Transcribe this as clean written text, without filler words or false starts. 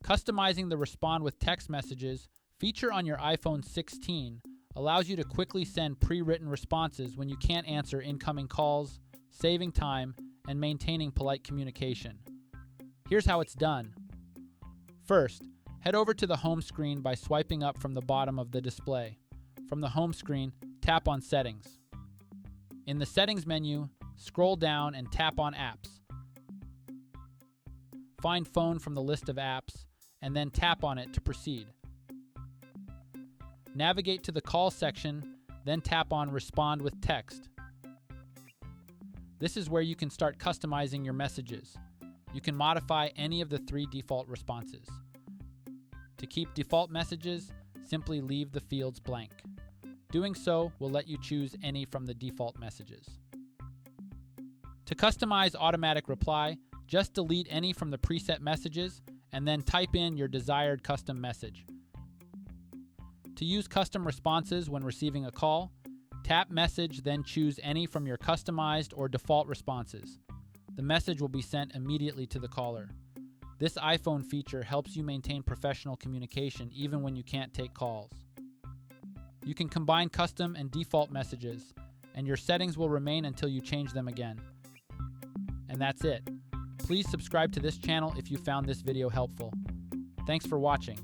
Customizing the Respond with Text messages feature on your iPhone 16 allows you to quickly send pre-written responses when you can't answer incoming calls, saving time, and maintaining polite communication. Here's how it's done. First, head over to the home screen by swiping up from the bottom of the display. From the home screen, tap on Settings. In the Settings menu, scroll down and tap on Apps. Find Phone from the list of apps, and then tap on it to proceed. Navigate to the Call section, then tap on Respond with Text. This is where you can start customizing your messages. You can modify any of the 3 default responses. To keep default messages, simply leave the fields blank. Doing so will let you choose any from the default messages. To customize automatic reply, just delete any from the preset messages and then type in your desired custom message. To use custom responses when receiving a call, tap Message, then choose any from your customized or default responses. The message will be sent immediately to the caller. This iPhone feature helps you maintain professional communication even when you can't take calls. You can combine custom and default messages, and your settings will remain until you change them again. And that's it. Please subscribe to this channel if you found this video helpful. Thanks for watching.